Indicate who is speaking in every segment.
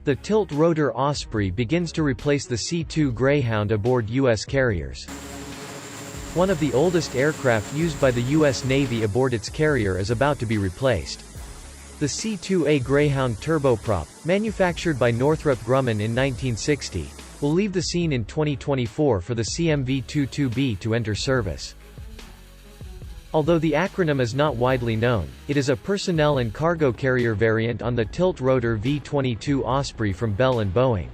Speaker 1: The tilt-rotor Osprey begins to replace the C-2 Greyhound aboard U.S. carriers. One of the oldest aircraft used by the U.S. Navy aboard its carrier is about to be replaced. The C-2A Greyhound turboprop, manufactured by Northrop Grumman in 1960, will leave the scene in 2024 for the CMV-22B to enter service. Although the acronym is not widely known, it is a personnel and cargo carrier variant on the tilt-rotor V-22 Osprey from Bell and Boeing.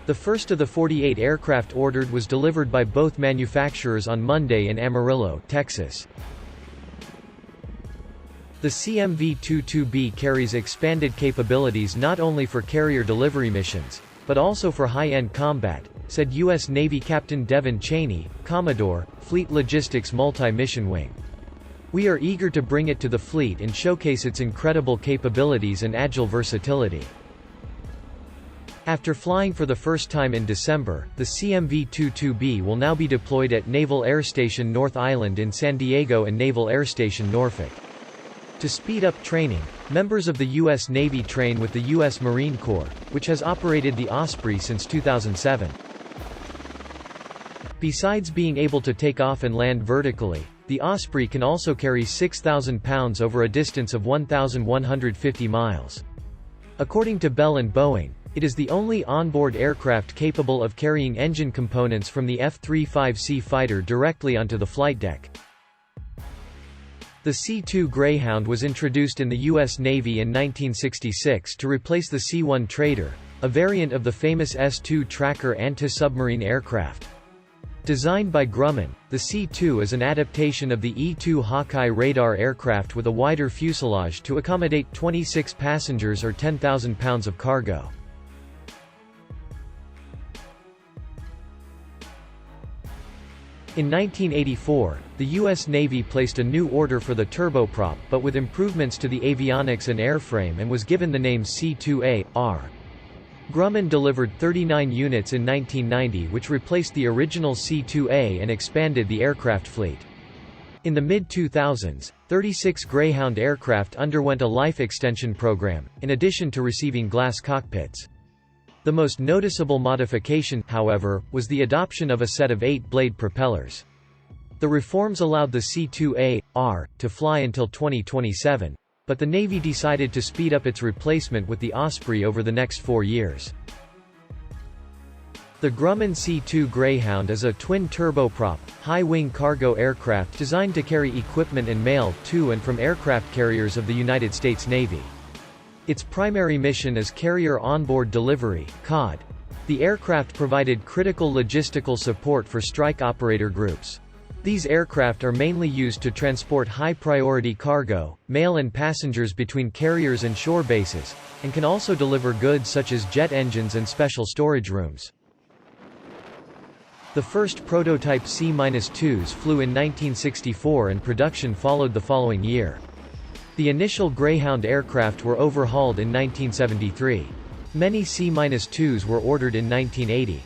Speaker 1: The first of the 48 aircraft ordered was delivered by both manufacturers on Monday in Amarillo, Texas. The CMV-22B carries expanded capabilities not only for carrier delivery missions, but also for high-end combat, said U.S. Navy Captain Devin Cheney, Commodore, Fleet Logistics Multi-Mission Wing. "We are eager to bring it to the fleet and showcase its incredible capabilities and agile versatility." After flying for the first time in December, the CMV-22B will now be deployed at Naval Air Station North Island in San Diego and Naval Air Station Norfolk. To speed up training, members of the U.S. Navy train with the U.S. Marine Corps, which has operated the Osprey since 2007. Besides being able to take off and land vertically, the Osprey can also carry 6,000 pounds over a distance of 1,150 miles. According to Bell and Boeing, it is the only onboard aircraft capable of carrying engine components from the F-35C fighter directly onto the flight deck. The C-2 Greyhound was introduced in the U.S. Navy in 1966 to replace the C-1 Trader, a variant of the famous S-2 Tracker anti-submarine aircraft. Designed by Grumman, the C-2 is an adaptation of the E-2 Hawkeye radar aircraft with a wider fuselage to accommodate 26 passengers or 10,000 pounds of cargo. In 1984, the U.S. Navy placed a new order for the turboprop but with improvements to the avionics and airframe and was given the name C-2A-R. Grumman delivered 39 units in 1990 which replaced the original C-2A and expanded the aircraft fleet. In the mid-2000s, 36 Greyhound aircraft underwent a life extension program, in addition to receiving glass cockpits. The most noticeable modification, however, was the adoption of a set of 8-blade propellers. The reforms allowed the C-2A-R to fly until 2027, but the Navy decided to speed up its replacement with the Osprey over the next 4 years. The Grumman C-2 Greyhound is a twin turboprop, high-wing cargo aircraft designed to carry equipment and mail to and from aircraft carriers of the United States Navy. Its primary mission is Carrier Onboard Delivery (COD). The aircraft provided critical logistical support for strike operator groups. These aircraft are mainly used to transport high-priority cargo, mail and passengers between carriers and shore bases, and can also deliver goods such as jet engines and special storage rooms. The first prototype C-2s flew in 1964 and production followed the following year. The initial Greyhound aircraft were overhauled in 1973. Many C-2s were ordered in 1980.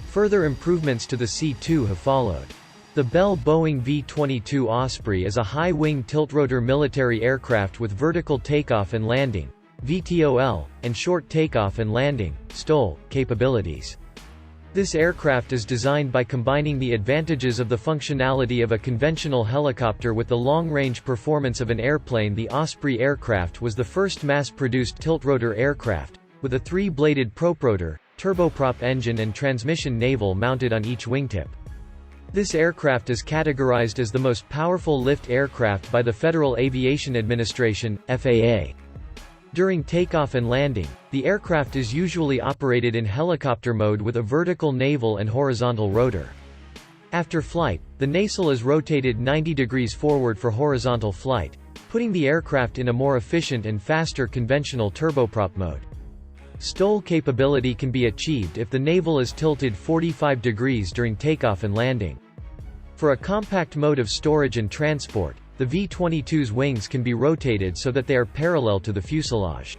Speaker 1: Further improvements to the C-2 have followed. The Bell-Boeing V-22 Osprey is a high-wing tiltrotor military aircraft with vertical takeoff and landing (VTOL) and short takeoff and landing (STOL) capabilities. This aircraft is designed by combining the advantages of the functionality of a conventional helicopter with the long-range performance of an airplane. The Osprey aircraft was the first mass-produced tiltrotor aircraft, with a 3-bladed proprotor, turboprop engine and transmission navel mounted on each wingtip. This aircraft is categorized as the most powerful lift aircraft by the Federal Aviation Administration, FAA. During takeoff and landing, the aircraft is usually operated in helicopter mode with a vertical navel and horizontal rotor. After flight, the nacelle is rotated 90 degrees forward for horizontal flight, putting the aircraft in a more efficient and faster conventional turboprop mode. STOL capability can be achieved if the navel is tilted 45 degrees during takeoff and landing. For a compact mode of storage and transport, the V-22's wings can be rotated so that they are parallel to the fuselage.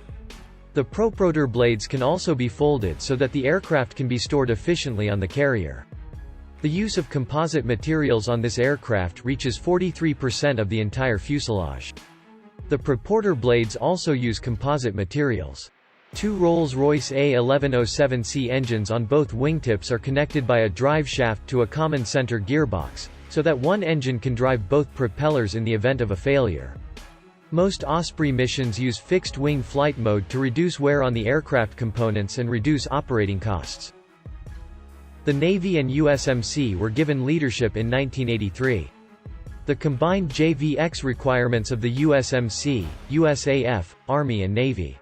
Speaker 1: The proprotor blades can also be folded so that the aircraft can be stored efficiently on the carrier. The use of composite materials on this aircraft reaches 43% of the entire fuselage. The proporter blades also use composite materials. Two Rolls-Royce A1107C engines on both wingtips are connected by a drive shaft to a common center gearbox, so that one engine can drive both propellers in the event of a failure. Most Osprey missions use fixed-wing flight mode to reduce wear on the aircraft components and reduce operating costs. The Navy and USMC were given leadership in 1983. The combined JVX requirements of the USMC, USAF, Army and Navy.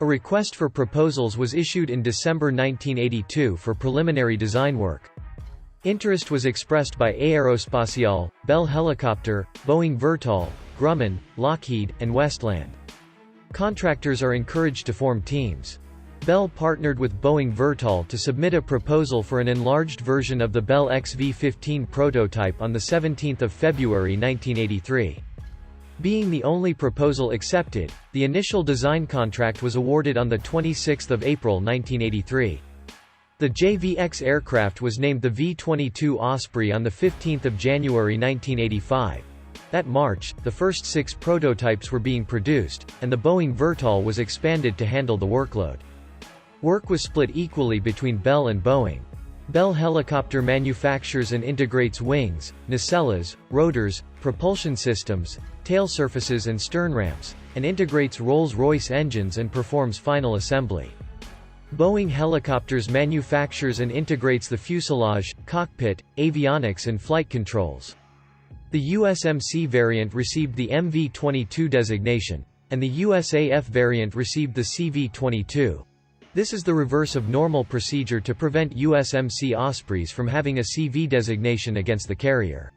Speaker 1: A request for proposals was issued in December 1982 for preliminary design work. Interest was expressed by Aerospatiale, Bell Helicopter, Boeing Vertol, Grumman, Lockheed, and Westland. Contractors are encouraged to form teams. Bell partnered with Boeing Vertol to submit a proposal for an enlarged version of the Bell XV-15 prototype on 17 February 1983. Being the only proposal accepted, the initial design contract was awarded on 26 April 1983. The JVX aircraft was named the V-22 Osprey on 15 January 1985. That March, the first 6 prototypes were being produced, and the Boeing Vertol was expanded to handle the workload. Work was split equally between Bell and Boeing. Bell Helicopter manufactures and integrates wings, nacelles, rotors, propulsion systems, tail surfaces and stern ramps, and integrates Rolls-Royce engines and performs final assembly. Boeing Helicopters manufactures and integrates the fuselage, cockpit, avionics and flight controls. The USMC variant received the MV-22 designation, and the USAF variant received the CV-22. This is the reverse of normal procedure to prevent USMC Ospreys from having a CV designation against the carrier.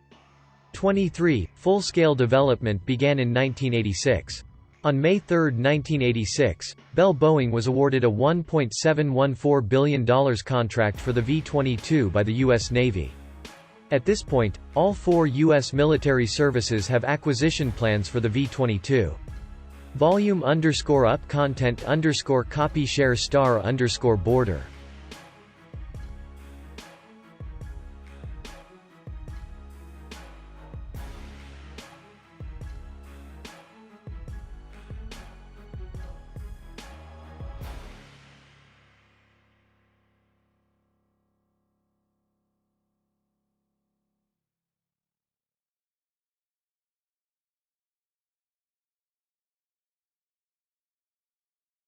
Speaker 1: 23. Full-scale development began in 1986. On May 3, 1986, Bell Boeing was awarded a $1.714 billion contract for the V-22 by the U.S. Navy. At this point, all 4 U.S. military services have acquisition plans for the V-22. Volume_up content_copy share *_border